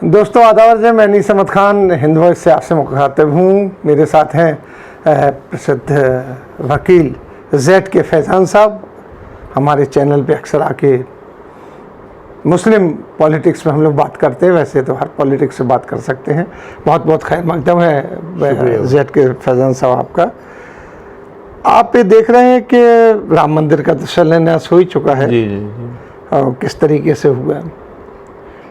दोस्तों आदाब है, मैं नीस अहमद खान हिंद वॉइस से आपसे मुखातिब हूँ। मेरे साथ हैं प्रसिद्ध वकील जेड के फैज़ान साहब। हमारे चैनल पे अक्सर आके मुस्लिम पॉलिटिक्स में हम लोग बात करते हैं, वैसे तो हर पॉलिटिक्स से बात कर सकते हैं। बहुत बहुत खैर मकदम है जेड के फैज़ान साहब आपका। आप ये देख रहे हैं कि राम मंदिर का तो शिलान्यास हो ही चुका है। जी जी जी। और किस तरीके से हुआ,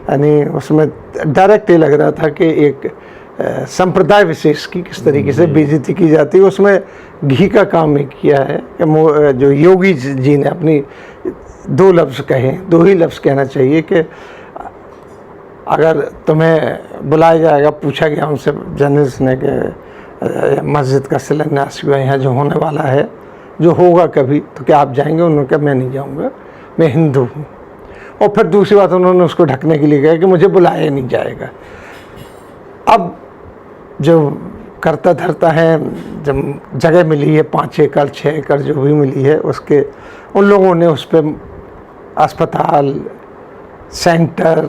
यानी उसमें डायरेक्ट ये लग रहा था कि एक संप्रदाय विशेष की किस तरीके से बेइज्जती की जाती है। उसमें घी का काम ही किया है कि जो योगी जी ने अपनी दो लफ्ज़ कहे, दो ही लफ्ज़ कहना चाहिए कि अगर तुम्हें बुलाया जाएगा, पूछा गया उनसे जर्नलिस्ट ने कि मस्जिद का शिलान्यास हुआ यहाँ जो होने वाला है, जो होगा कभी, तो क्या आप जाएंगे? उन्होंने कहा मैं नहीं जाऊँगा, मैं हिंदू हूँ। और फिर दूसरी बात उन्होंने उसको ढकने के लिए कहा कि मुझे बुलाया नहीं जाएगा। अब जो करता धरता है, जब जगह मिली है 5 एकड़ 6 एकड़ जो भी मिली है, उसके उन लोगों ने उस पर अस्पताल, सेंटर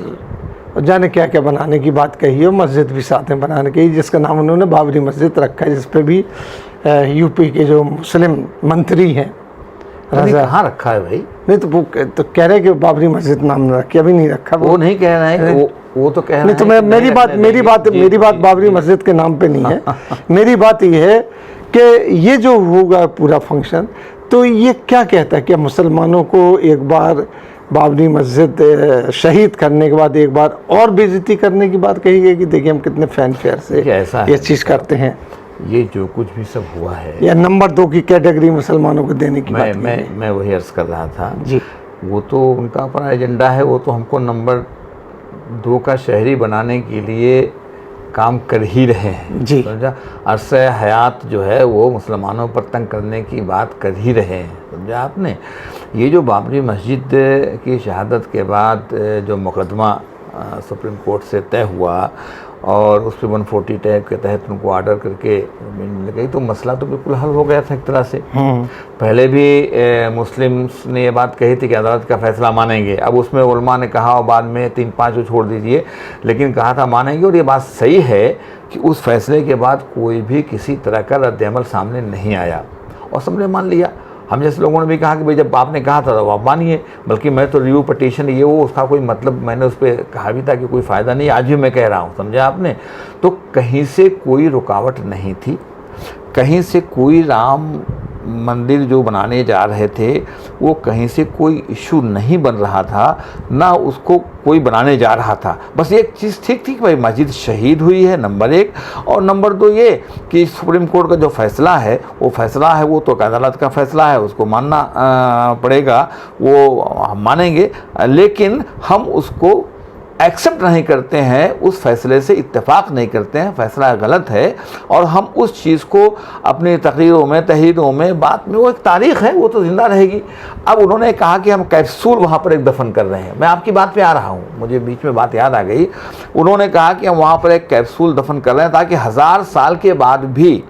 और जाने क्या क्या बनाने की बात कही है। मस्जिद भी साथ में बनाने की, जिसका नाम उन्होंने बाबरी मस्जिद रखा है, जिस पे भी यूपी के जो मुस्लिम मंत्री हैं कहाँ रखा है भाई? नहीं तो वो तो कह रहे हैं कि बाबरी मस्जिद नाम रखी, अभी नहीं रखा। वो नहीं कह रहे हैं, वो तो कह रहे नहीं तो मैं मेरी बात बाबरी मस्जिद के नाम पे नहीं है। मेरी बात ये है कि ये जो होगा पूरा फंक्शन, तो ये क्या कहता है कि मुसलमानों को एक बार बाबरी मस्जिद शहीद करने के बाद एक बार और बेइज्जती करने की बात कही गई कि देखिए हम कितने फैन फेयर से ये चीज़ करते हैं। ये जो कुछ भी सब हुआ है, या नंबर 2 की कैटेगरी मुसलमानों को देने की बात मैं वही अर्ज कर रहा था जी। वो तो उनका अपना एजेंडा है, वो तो हमको नंबर 2 का शहरी बनाने के लिए काम कर ही रहे हैं जी। समझा। अरसे हयात जो है वो मुसलमानों पर तंग करने की बात कर ही रहे हैं, समझा आपने। ये जो बाबरी मस्जिद की शहादत के बाद जो मुकदमा सुप्रीम कोर्ट से तय हुआ और उस पर 140 टैग के तहत उनको ऑर्डर करके मिल गई, तो मसला तो बिल्कुल हल हो गया था एक तरह से। पहले भी मुस्लिम्स ने ये बात कही थी कि अदालत का फैसला मानेंगे। अब उसमें उलमा ने कहा और बाद में 3-5 को छोड़ दीजिए, लेकिन कहा था मानेंगे। और ये बात सही है कि उस फैसले के बाद कोई भी किसी तरह का रद्द-ए-अमल सामने नहीं आया और सबने मान लिया। हम जैसे लोगों ने भी कहा कि भाई जब आपने कहा था तो आप मानिए, बल्कि मैं तो रिव्यू पटिशन ये वो उसका कोई मतलब मैंने उस पर कहा भी था कि कोई फ़ायदा नहीं, आज भी मैं कह रहा हूँ, समझा आपने। तो कहीं से कोई रुकावट नहीं थी, कहीं से कोई राम मंदिर जो बनाने जा रहे थे वो कहीं से कोई इशू नहीं बन रहा था, ना उसको कोई बनाने जा रहा था। बस एक चीज़ ठीक थी कि भाई मस्जिद शहीद हुई है, नंबर 1, और नंबर 2 ये कि सुप्रीम कोर्ट का जो फैसला है वो फैसला है, वो तो अदालत का फैसला है, उसको मानना पड़ेगा, वो हम मानेंगे, लेकिन हम उसको एक्सेप्ट नहीं करते हैं, उस फैसले से इत्तेफाक नहीं करते हैं, फैसला गलत है। और हम उस चीज़ को अपनी तकरीरों में, तहरीरों में, बात में, वो एक तारीख़ है, वो तो ज़िंदा रहेगी। अब उन्होंने कहा कि हम कैप्सूल वहाँ पर एक दफन कर रहे हैं। मैं आपकी बात पे आ रहा हूँ, मुझे बीच में बात याद आ गई। उन्होंने कहा कि हम वहाँ पर एक कैप्सूल दफन कर रहे हैं ताकि 1000 साल के बाद भी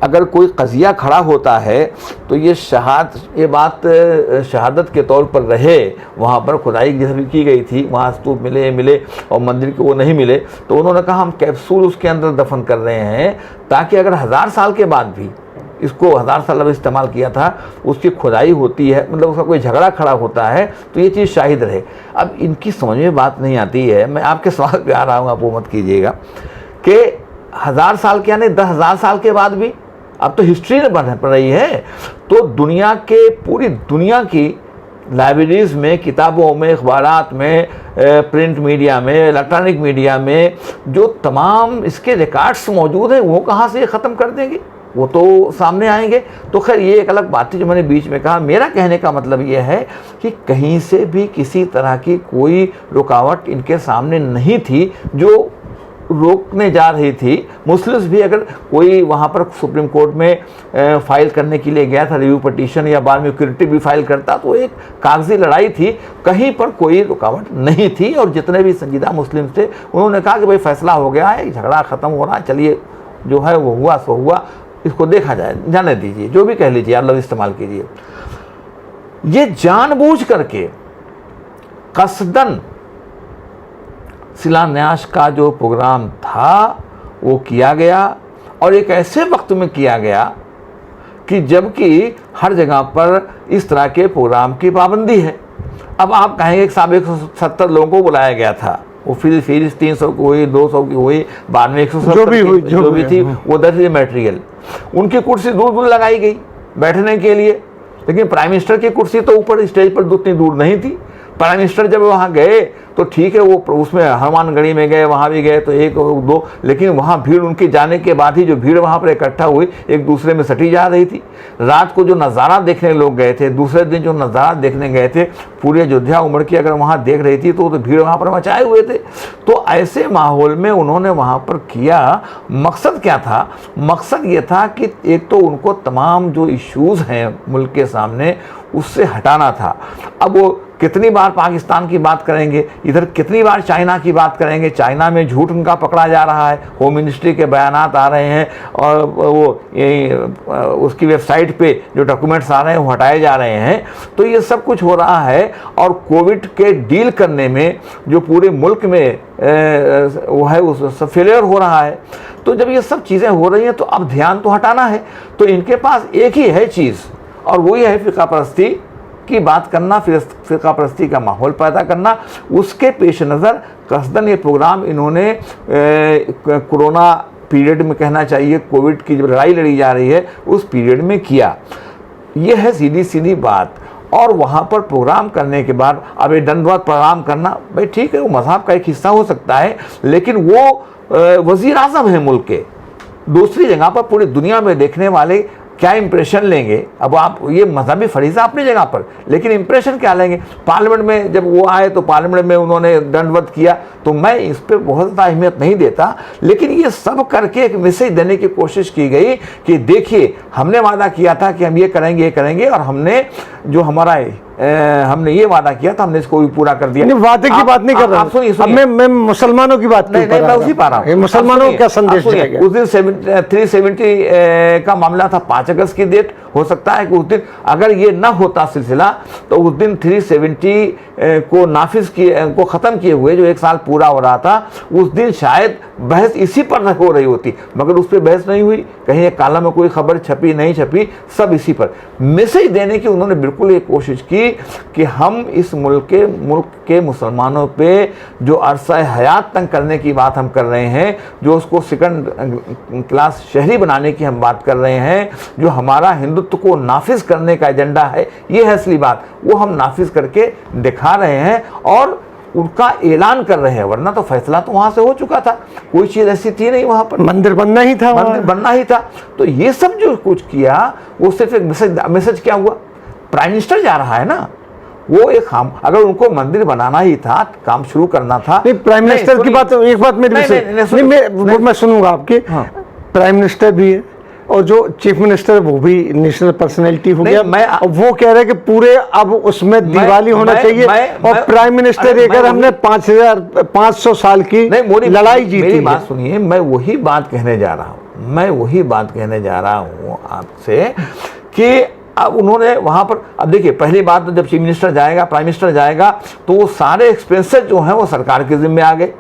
अगर कोई कज़िया खड़ा होता है तो ये बात शहादत के तौर पर रहे। वहाँ पर खुदाई की गई थी, वहाँ स्तूप मिले और मंदिर के वो नहीं मिले, तो उन्होंने कहा हम कैप्सूल उसके अंदर दफन कर रहे हैं ताकि अगर 1000 साल के बाद भी इसको 1000 साल अब इस्तेमाल किया था, उसकी खुदाई होती है, मतलब उसका कोई झगड़ा खड़ा होता है तो ये चीज़ शाहिद रहे। अब इनकी समझ में बात नहीं आती है। मैं आपके सवाल पे आ रहा हूँ, आप वो मत कीजिएगा कि 1000 साल के यानी 10,000 साल के बाद भी अब तो हिस्ट्री बन रही है, तो दुनिया के पूरी दुनिया की लाइब्रेरीज़ में, किताबों में, अखबारात में, प्रिंट मीडिया में, इलेक्ट्रॉनिक मीडिया में जो तमाम इसके रिकॉर्ड्स मौजूद हैं, वो कहाँ से ख़त्म कर देंगे? वो तो सामने आएंगे। तो खैर ये एक अलग बात थी जो मैंने बीच में कहा। मेरा कहने का मतलब ये है कि कहीं से भी किसी तरह की कोई रुकावट इनके सामने नहीं थी जो रोकने जा रही थी। मुस्लिम्स भी अगर कोई वहाँ पर सुप्रीम कोर्ट में फाइल करने के लिए गया था रिव्यू पटिशन, या बाद में क्यूरेटिव भी फाइल करता, तो एक कागजी लड़ाई थी, कहीं पर कोई रुकावट नहीं थी। और जितने भी संजीदा मुस्लिम थे उन्होंने कहा कि भाई फैसला हो गया है, झगड़ा ख़त्म हो रहा है, चलिए जो है वो हुआ सो हुआ, इसको देखा जाए, जाने दीजिए, जो भी कह लीजिए, आप लफ्ज़ इस्तेमाल कीजिए। ये जानबूझ करके कसदन शिलान्यास का जो प्रोग्राम था वो किया गया, और एक ऐसे वक्त में किया गया कि जबकि हर जगह पर इस तरह के प्रोग्राम की पाबंदी है। अब आप कहेंगे कि साहब 170 लोगों को बुलाया गया था, वो फिर 300 की हुई, 200 की हुई, बाद में 170 जो भी थी, वो दैट इज मटेरियल। उनकी कुर्सी दूर दूर लगाई गई बैठने के लिए, लेकिन प्राइम मिनिस्टर की कुर्सी तो ऊपर स्टेज पर उतनी दूर नहीं थी। प्राइम मिनिस्टर जब वहाँ गए तो ठीक है, वो उसमें हनुमानगढ़ी में गए, वहाँ भी गए तो एक दो, लेकिन वहाँ भीड़ उनके जाने के बाद ही जो भीड़ वहाँ पर इकट्ठा हुई एक दूसरे में सटी जा रही थी। रात को जो नज़ारा देखने लोग गए थे, दूसरे दिन जो नज़ारा देखने गए थे, पूरी अयोध्या उमड़ की अगर वहाँ देख रही थी तो भीड़ वहाँ पर मचाए हुए थे। तो ऐसे माहौल में उन्होंने वहाँ पर किया, मकसद क्या था? मकसद ये था कि एक तो उनको तमाम जो इश्यूज़ हैं मुल्क के सामने उससे हटाना था। अब वो कितनी बार पाकिस्तान की बात करेंगे, इधर कितनी बार चाइना की बात करेंगे, चाइना में झूठ उनका पकड़ा जा रहा है, होम मिनिस्ट्री के बयानात आ रहे हैं और वो उसकी वेबसाइट पे जो डॉक्यूमेंट्स आ रहे हैं वो हटाए जा रहे हैं। तो ये सब कुछ हो रहा है, और कोविड के डील करने में जो पूरे मुल्क में वो है उस फेलियर हो रहा है। तो जब ये सब चीज़ें हो रही हैं तो अब ध्यान तो हटाना है। तो इनके पास एक ही है चीज़, और वही है फ़िरका परस्ती की बात करना, फिर फ़िरका परस्ती का माहौल पैदा करना। उसके पेश नज़र कसदन ये प्रोग्राम इन्होंने कोरोना पीरियड में, कहना चाहिए कोविड की जब लड़ाई लड़ी जा रही है उस पीरियड में किया। ये है सीधी सीधी बात। और वहाँ पर प्रोग्राम करने के बाद अब ये दंडवत प्रोग्राम करना, भाई ठीक है, वो मज़हब का एक हिस्सा हो सकता है, लेकिन वो वज़ीर आज़म है मुल्क के। दूसरी जगह पर पूरी दुनिया में देखने वाले क्या इंप्रेशन लेंगे? अब आप ये मजहबी फरीज़ा अपनी जगह पर, लेकिन इंप्रेशन क्या लेंगे? पार्लियामेंट में जब वो आए तो पार्लियामेंट में उन्होंने दंडवत किया, तो मैं इस पर बहुत ज़्यादा अहमियत नहीं देता, लेकिन ये सब करके एक मैसेज देने की कोशिश की गई कि देखिए हमने वादा किया था कि हम ये करेंगे, और हमने जो हमारा हमने ये वादा किया था हमने इसको भी पूरा कर दिया। वादे की बात नहीं कर रहा, सुनिए, मैं मुसलमानों की बात नहीं, मैं उसी पा रहा हूँ। मुसलमानों का संदेश जाएगा। उस दिन 370 का मामला था, 5 अगस्त की डेट। हो सकता है कि उस दिन अगर ये ना होता सिलसिला तो उस दिन 370 को नाफिज किए, को ख़त्म किए हुए जो 1 साल पूरा हो रहा था, उस दिन शायद बहस इसी पर हो रही होती, मगर उस पर बहस नहीं हुई। कहीं एक कालम में कोई खबर छपी नहीं छपी, सब इसी पर मैसेज देने की उन्होंने बिल्कुल ये कोशिश की कि हम इस मुल्क के मुसलमानों पे जो अरसा हयात तंग करने की बात हम कर रहे हैं, जो उसको सेकंड क्लास शहरी बनाने की हम बात कर रहे हैं, जो हमारा हिंदुत्व को नाफिज करने का एजेंडा है, ये है असली बात, वो हम नाफिज करके दिखा रहे हैं और उनका ऐलान कर रहे हैं। वरना तो फैसला तो वहां से हो चुका था, कोई चीज ऐसी थी नहीं, वहां पर मंदिर बनना ही था, मंदिर बनना ही था। तो ये सब जो कुछ किया वो सिर्फ एक मैसेज क्या हुआ? प्राइम मिनिस्टर जा रहा है ना, वो एक हम, अगर उनको मंदिर बनाना ही था, काम शुरू करना था। नहीं, प्राइम मिनिस्टर की बात, एक बात मेरी मैं सुनूंगा आपकी। प्राइम मिनिस्टर भी है और जो चीफ मिनिस्टर वो भी नेशनल पर्सनैलिटी हो गया, और वो कह रहे हैं कि पूरे अब उसमें दिवाली होना चाहिए। और प्राइम मिनिस्टर अगर हमने 500 साल की लड़ाई जीती। मेरी बात सुनिए, मैं वही बात कहने जा रहा हूँ आपसे कि अब उन्होंने वहां पर, अब देखिए पहली बात तो जब चीफ मिनिस्टर जाएगा, प्राइम मिनिस्टर जाएगा, तो वो सारे एक्सपेंसेस जो हैं वो सरकार के जिम्मे आ गए।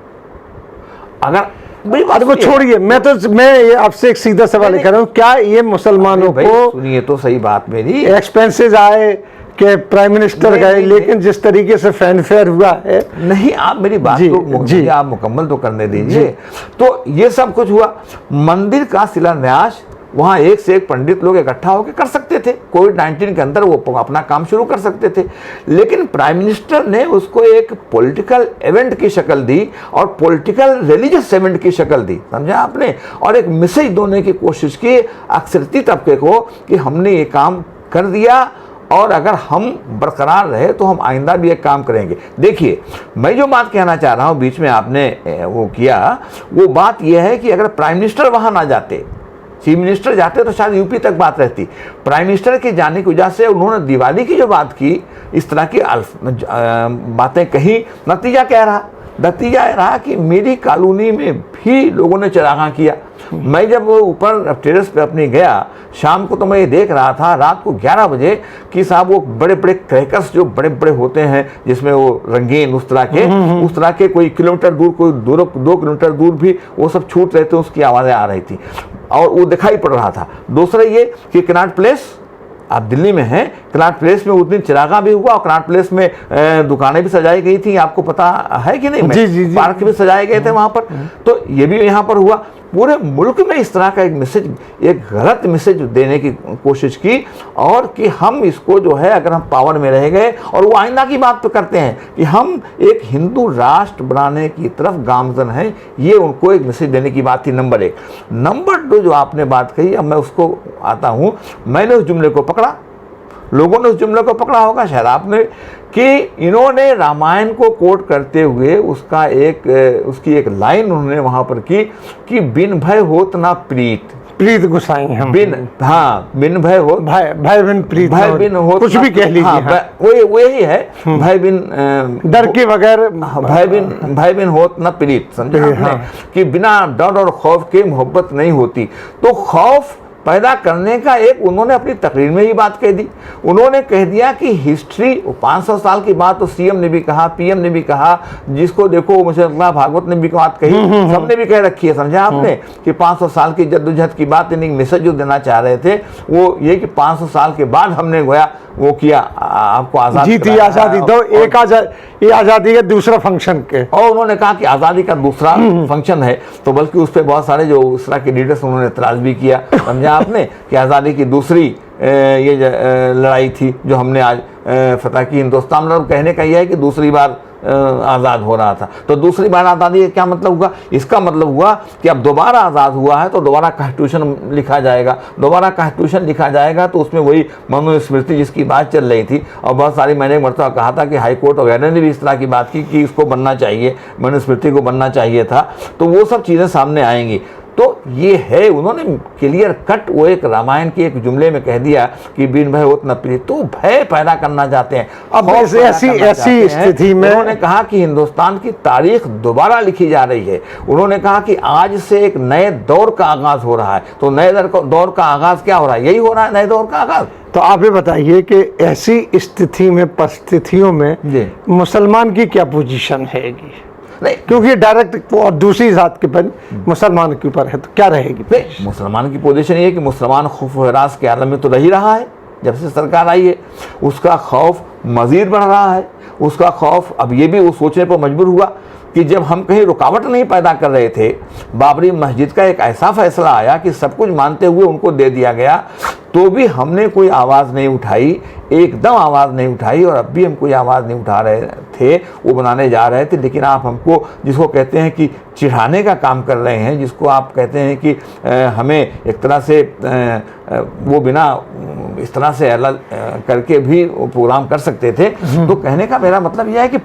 अगर को छोड़िए, मैं ये आपसे एक सीधा सवाल कर रहा हूँ, क्या ये मुसलमानों को, सुनिए तो सही बात मेरी, एक्सपेंसेस आए कि प्राइम मिनिस्टर गए, लेकिन जिस तरीके से फैनफेयर हुआ है, नहीं आप मेरी बात तो आप मुकम्मल तो करने दीजिए। तो ये सब कुछ हुआ, मंदिर का शिलान्यास वहाँ एक से एक पंडित लोग इकट्ठा होकर कर सकते थे, कोविड-19 के अंदर वो अपना काम शुरू कर सकते थे, लेकिन प्राइम मिनिस्टर ने उसको एक पॉलिटिकल इवेंट की शक्ल दी और पॉलिटिकल रिलीजियस इवेंट की शक्ल दी, समझा आपने, और एक मैसेज देने की कोशिश की अक्सरती तबके को कि हमने ये काम कर दिया और अगर हम बरकरार रहे तो हम आइंदा भी एक काम करेंगे। देखिए मैं जो बात कहना चाह रहा हूँ, बीच में आपने वो किया, वो बात यह है कि अगर प्राइम मिनिस्टर वहाँ ना जाते, चीफ मिनिस्टर जाते तो शायद यूपी तक बात रहती। प्राइम मिनिस्टर के जाने की वजह से उन्होंने दिवाली की जो बात की, इस तरह की बातें कही, नतीजा क्या रहा? नतीजा रहा कि मेरी कॉलोनी में भी लोगों ने चरागां किया। मैं जब ऊपर टेरेस पे अपनी गया शाम को, तो मैं ये देख रहा था रात को 11 बजे कि साहब वो बड़े बड़े क्रैकर्स जो बड़े बड़े होते हैं जिसमें वो रंगीन उस तरह के कोई किलोमीटर दूर, कोई 2 किलोमीटर दूर भी वो सब छूट रहे थे, उसकी आवाज़ें आ रही थी और वो दिखाई पड़ रहा था। दूसरा ये कि कनॉट प्लेस, आप दिल्ली में हैं, कनॉट प्लेस में उस दिन चिरागा भी हुआ और कनॉट प्लेस में दुकानें भी सजाई गई थी, आपको पता है कि नहीं? जी। पार्क भी सजाए गए थे वहाँ पर, तो ये भी यहाँ पर हुआ। पूरे मुल्क में इस तरह का एक मैसेज, एक गलत मैसेज देने की कोशिश की और कि हम इसको जो है, अगर हम पावर में रह गए, और वो आइंदा की बात तो करते हैं कि हम एक हिंदू राष्ट्र बनाने की तरफ गामजन हैं, ये उनको एक मैसेज देने की बात थी, नंबर 1। नंबर 2 जो आपने बात कही, अब मैं उसको आता हूँ। मैंने उस जुमले को पकड़ा, लोगों ने उस जुमले को पकड़ा होगा शायद आपने, कि इन्होंने रामायण को कोट करते हुए उसकी एक लाइन उन्होंने वहां पर की कि बिन भय होत ना प्रीत गुसाई हम, बिन भय हो, भय बिन प्रीत, भय बिन हो, कुछ भी कह लीजिए, वो यही है, भय बिन डर के बगैर, भय बिन होत न प्रीत, समझे आपने? कि बिना डर और खौफ के मोहब्बत नहीं होती। तो खौफ पैदा करने का एक उन्होंने अपनी तकरीर में ही बात कह दी। उन्होंने कह दिया कि हिस्ट्री, 500 साल की बात तो सीएम ने भी कहा, पीएम ने भी कहा, जिसको देखो मुझे भागवत ने भी बात कही, सबने भी कह रखी है, समझा आपने? कि 500 साल की जद्दोजहद की बात, यानी मैसेज जो देना चाह रहे थे वो ये कि 500 साल के बाद हमने गोया वो किया, आपको आज़ादी दो, एक आज़ादी का दूसरा फंक्शन के, और उन्होंने कहा कि आज़ादी का दूसरा फंक्शन है। तो बल्कि उस पर बहुत सारे जो उस तरह के लीडर्स उन्होंने एतराज़ भी किया, समझा आपने? कि आज़ादी की दूसरी ये लड़ाई थी जो हमने आज फतह की। हिंदुस्तान मतलब कहने का यह है कि दूसरी बार आज़ाद हो रहा था। तो दूसरी बार आज़ादी का क्या मतलब हुआ? इसका मतलब हुआ कि अब दोबारा आज़ाद हुआ है तो दोबारा कॉन्स्टिट्यूशन लिखा जाएगा। दोबारा कॉन्स्टिट्यूशन लिखा जाएगा तो उसमें वही मनुस्मृति जिसकी बात चल रही थी, और बहुत सारी, मैंने एक मरतबा कहा था कि हाई कोर्ट वगैरह ने भी इस तरह की बात की कि इसको बनना चाहिए, मनुस्मृति को बनना चाहिए था। तो वो सब चीज़ें सामने आएंगी। तो ये है, उन्होंने क्लियर कट वो एक रामायण के एक जुमले में कह दिया कि बिन भय होत न प्रीत, तो भय पैदा करना चाहते हैं। अब ऐसी स्थिति में उन्होंने कहा कि हिंदुस्तान की तारीख दोबारा लिखी जा रही है। उन्होंने कहा कि आज से एक नए दौर का आगाज हो रहा है। तो नए दौर का आगाज क्या हो रहा है? यही हो रहा है, नए दौर का आगाज। तो आप ये बताइए कि ऐसी स्थिति में, परिस्थितियों में मुसलमान की क्या पोजीशन हैगी? नहीं, क्योंकि डायरेक्ट और दूसरी जात के पर मुसलमान के ऊपर है, तो क्या रहेगी? नहीं, मुसलमान की पोजीशन ये है कि मुसलमान खौफ व हिरास के आलम में तो रह ही रहा है जब से सरकार आई है। उसका खौफ मज़ीद बढ़ रहा है। उसका खौफ अब ये भी वो सोचने पर मजबूर हुआ कि जब हम कहीं रुकावट नहीं पैदा कर रहे थे, बाबरी मस्जिद का एक ऐसा फैसला आया कि सब कुछ मानते हुए उनको दे दिया गया, तो भी हमने कोई आवाज़ नहीं उठाई, एकदम आवाज़ नहीं उठाई। और अब भी हम कोई आवाज़ नहीं उठा रहे थे, वो बनाने जा रहे थे। लेकिन आप हमको, जिसको कहते हैं कि चिढ़ाने का काम कर रहे हैं, जिसको आप कहते हैं कि हमें एक तरह से वो बिना इस तरह से अलग करके भी प्रोग्राम कर सकते थे। तो कहने का मेरा मतलब यह है कि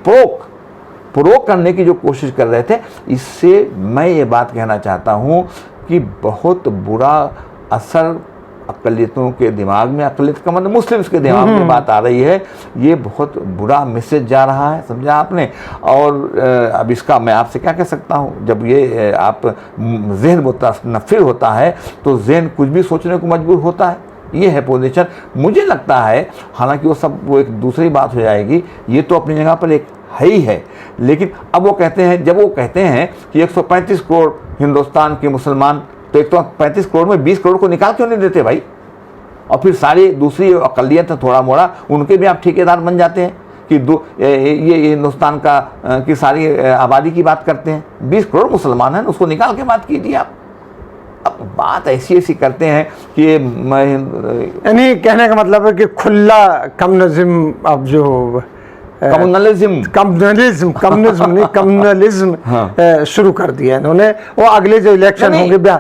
प्रोक करने की जो कोशिश कर रहे थे, इससे मैं ये बात कहना चाहता हूँ कि बहुत बुरा असर अक़लियतों के दिमाग में, अक़लियत का मतलब मुस्लिम्स के दिमाग में बात आ रही है। ये बहुत बुरा मैसेज जा रहा है, समझा आपने? और अब इसका मैं आपसे क्या कह सकता हूँ? जब ये आप ज़हन मुतनफ़िर होता है तो ज़हन कुछ भी सोचने को मजबूर होता है। ये है पोजीशन। मुझे लगता है, हालांकि वो एक दूसरी बात हो जाएगी, ये तो अपनी जगह पर एक है ही है। लेकिन अब वो कहते हैं, जब वो कहते हैं कि 135 करोड़ हिंदुस्तान के मुसलमान, तो 135 करोड़ में 20 करोड़ को निकाल क्यों नहीं देते भाई? और फिर सारी दूसरी अक़लियत थोड़ा मोड़ा उनके भी आप ठेकेदार बन जाते हैं कि ये हिंदुस्तान का की सारी आबादी की बात करते हैं। 20 करोड़ मुसलमान हैं, उसको निकाल के बात कीजिए आप। अब बात ऐसी करते हैं कि यानी कहने का मतलब है कि खुला कम्युनिज्म, अब जो कम्युनलिज्म शुरू कर दिया इन्होंने। वो अगले जो इलेक्शन होंगे,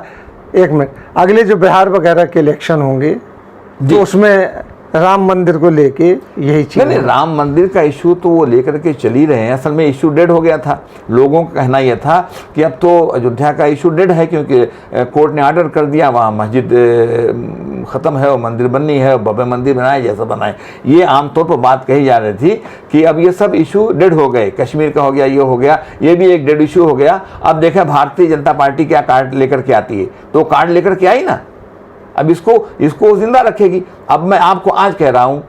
एक मिनट, अगले जो बिहार वगैरह के इलेक्शन होंगे तो उसमें राम मंदिर को लेके यही चीज़। नहीं, राम मंदिर का इशू तो वो लेकर के चल ही रहे हैं। असल में इशू डेड हो गया था। लोगों का कहना यह था कि अब तो अयोध्या का इशू डेड है, क्योंकि कोर्ट ने ऑर्डर कर दिया, वहाँ मस्जिद ख़त्म है, वो मंदिर बननी है, भव्य मंदिर बनाए जैसा बनाए। ये आमतौर पर बात कही जा रही थी कि अब ये सब इशू डेड हो गए, कश्मीर का हो गया, ये हो गया, ये भी एक डेड इशू हो गया। अब देखें भारतीय जनता पार्टी क्या कार्ड लेकर के आती है, तो कार्ड लेकर के आई ना, अब इसको जिंदा रखेगी। अब मैं आपको आज कह रहा हूँ,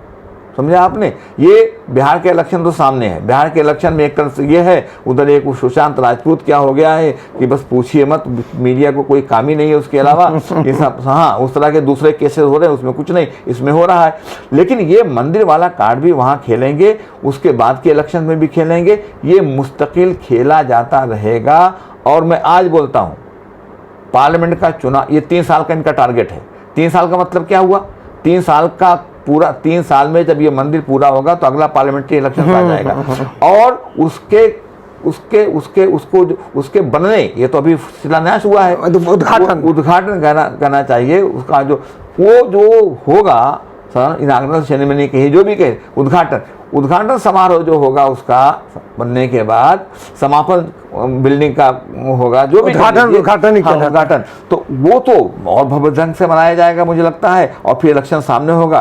समझा आपने, ये बिहार के इलेक्शन तो सामने है। बिहार के इलेक्शन में एक तरफ से ये है, उधर एक सुशांत राजपूत क्या हो गया है कि बस पूछिए मत, मीडिया को कोई काम ही नहीं है उसके अलावा। ये सब हाँ, उस तरह के दूसरे केसेस हो रहे हैं, उसमें कुछ नहीं, इसमें हो रहा है। लेकिन ये मंदिर वाला कार्ड भी वहाँ खेलेंगे, उसके बाद के इलेक्शन में भी खेलेंगे, ये मुस्तकिल खेला जाता रहेगा। और मैं आज बोलता हूँ, पार्लियामेंट का चुनाव, ये 3 साल का इनका टारगेट है। 3 साल का मतलब क्या हुआ, 3 साल का पूरा, 3 साल में जब ये मंदिर पूरा होगा तो अगला पार्लियामेंट्री इलेक्शन आ जाएगा। और उसके बनने, ये तो अभी शिलान्यास हुआ है, उद्घाटन करना चाहिए उसका, जो होगा इनाग्रेशन सेरेमनी कही, जो भी कहे, उद्घाटन समारोह जो होगा उसका बनने के बाद समापन बिल्डिंग का होगा, जो भी उद्घाटन, तो वो तो और भव्य ढंग से मनाया जाएगा मुझे लगता है। और फिर इलेक्शन सामने होगा,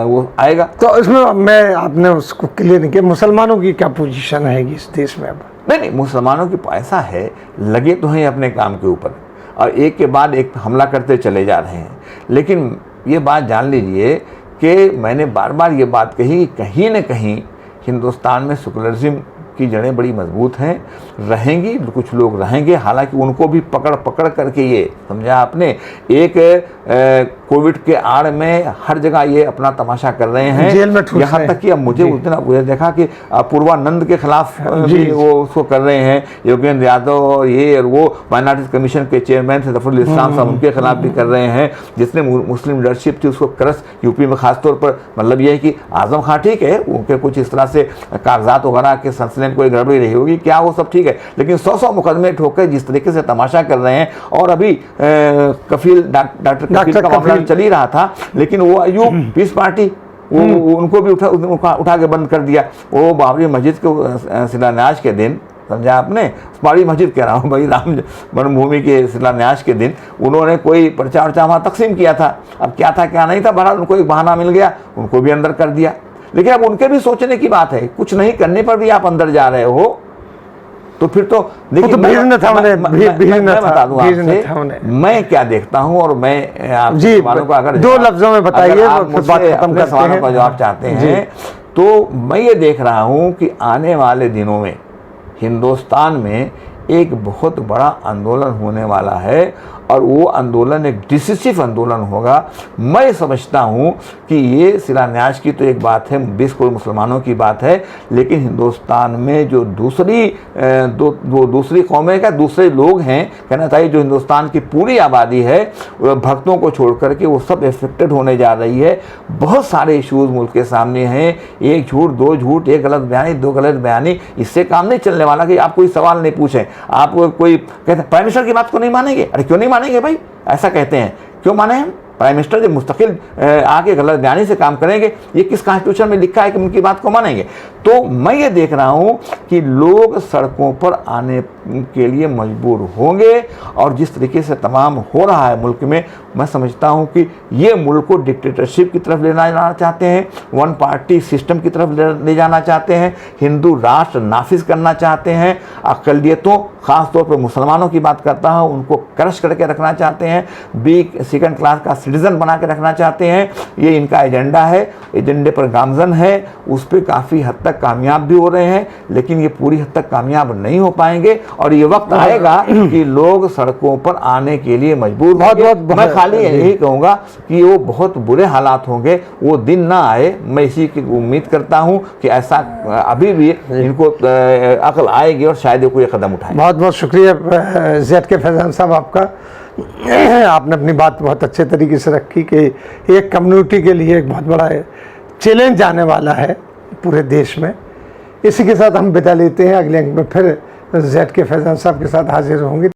वो आएगा। तो इसमें मैं, आपने उसको क्लियर नहीं किया, मुसलमानों की क्या पोजीशन है इस देश में अब? नहीं, मुसलमानों की ऐसा है, लगे तो हैं अपने काम के ऊपर और एक के बाद एक हमला करते चले जा रहे हैं। लेकिन ये बात जान लीजिए कि मैंने बार बार ये बात कही कि कहीं न कहीं हिंदुस्तान में सेकुलरिज्म की जड़ें बड़ी मजबूत हैं, रहेंगी, कुछ लोग रहेंगे, हालांकि उनको भी पकड़ करके, ये समझा आपने, एक कोविड के आड़ में हर जगह ये अपना तमाशा कर रहे हैं, जेल में यहाँ तक कि अब मुझे उस दिन देखा कि पूर्वानंद के खिलाफ भी वो उसको कर रहे हैं, योगेंद्र यादव और ये और वो माइनॉरिटी कमीशन के चेयरमैन थे जफरुल इस्लाम साहब, उनके खिलाफ भी कर रहे हैं। जिसने मुस्लिम लीडरशिप थी उसको क्रश, यूपी में खासतौर पर, मतलब ये है कि आजम खां ठीक है, उनके कुछ इस तरह से कागजात वगैरह के सिलसिले में कोई गड़बड़ी रही होगी क्या, वो सब ठीक है, लेकिन 100 मुकदमे ठोकर जिस तरीके से तमाशा कर रहे हैं। और अभी कफील, डॉक्टर कफील का मामला चल ही रहा था, लेकिन वो अयूब पीस पार्टी, वो उनको भी उठा के बंद कर दिया। वो बाबरी मस्जिद के शिलान्यास के दिन, समझा आपने, बाबरी मस्जिद कह रहा हूँ भाई, राम जन्मभूमि के शिलान्यास के दिन उन्होंने कोई पर्चा वर्चा वहाँ तकसीम किया था। अब क्या था क्या नहीं था, बहरहाल उनको एक बहाना मिल गया, उनको भी अंदर कर दिया। लेकिन अब उनके भी सोचने की बात है, कुछ नहीं करने पर भी आप अंदर जा रहे हो, तो फिर तो देखिए, मैं बता दूं आपसे मैं क्या देखता हूं। और मैं आप सवालों का, अगर 2 लफ्जों में बताइए, अपने सवालों का जवाब चाहते हैं, तो मैं ये देख रहा हूं कि आने वाले दिनों में हिंदुस्तान में एक बहुत बड़ा आंदोलन होने वाला है, और वो आंदोलन एक डिसिसिव आंदोलन होगा। मैं समझता हूँ कि ये शिलान्यास की तो एक बात है, 20 करोड़ मुसलमानों की बात है, लेकिन हिंदुस्तान में जो दूसरी कौमें का दूसरे लोग हैं, कहना चाहिए जो हिंदुस्तान की पूरी आबादी है, भक्तों को छोड़ करके वो सब इफेक्टेड होने जा रही है। बहुत सारे इश्यूज मुल्क के सामने हैं, 1 झूठ 2 झूठ, 1 गलत बयानी 2 गलत बयानी, इससे काम नहीं चलने वाला कि आप कोई सवाल नहीं पूछें। आप कोई कहते हैं प्राइम मिनिस्टर की बात को नहीं मानेंगे, अरे क्यों नहीं मानेंगे भाई, ऐसा कहते हैं, क्यों माने हम? प्राइम मिनिस्टर जब मुस्तकिल आके गलत बयानी से काम करेंगे, ये किस कॉन्स्टिट्यूशन में लिखा है कि उनकी बात को मानेंगे? तो मैं ये देख रहा हूँ कि लोग सड़कों पर आने के लिए मजबूर होंगे, और जिस तरीके से तमाम हो रहा है मुल्क में, मैं समझता हूँ कि ये मुल्क को डिक्टेटरशिप की तरफ ले जाना चाहते हैं, 1 पार्टी सिस्टम की तरफ ले जाना चाहते हैं, हिंदू राष्ट्र नाफिज करना चाहते हैं, अक़लियतों ख़ासतौर पर मुसलमानों की बात करता हूँ, उनको क्रश करके रखना चाहते हैं, सेकंड क्लास का सिटीजन बना के रखना चाहते हैं। ये इनका एजेंडा है, एजेंडे पर गामजन है, उस पर काफ़ी हद तक कामयाब भी हो रहे हैं, लेकिन ये पूरी हद तक कामयाब नहीं हो पाएंगे, और ये वक्त आएगा कि लोग सड़कों पर आने के लिए मजबूर होंगे। मैं खाली यही कहूँगा कि वो बहुत बुरे हालात होंगे, वो दिन ना आए, मैं इसी की उम्मीद करता हूँ कि ऐसा अभी भी इनको अक्ल आएगी और शायद कोई कदम उठाए। बहुत बहुत शुक्रिया ZK फैज़ान साहब आपका, आपने अपनी बात बहुत अच्छे तरीके से रखी कि एक कम्युनिटी के लिए एक बहुत बड़ा चैलेंज आने वाला है पूरे देश में। इसी के साथ हम विदा लेते हैं, अगले अंक में फिर ZK फैज़ान साहब के साथ हाजिर होंगे।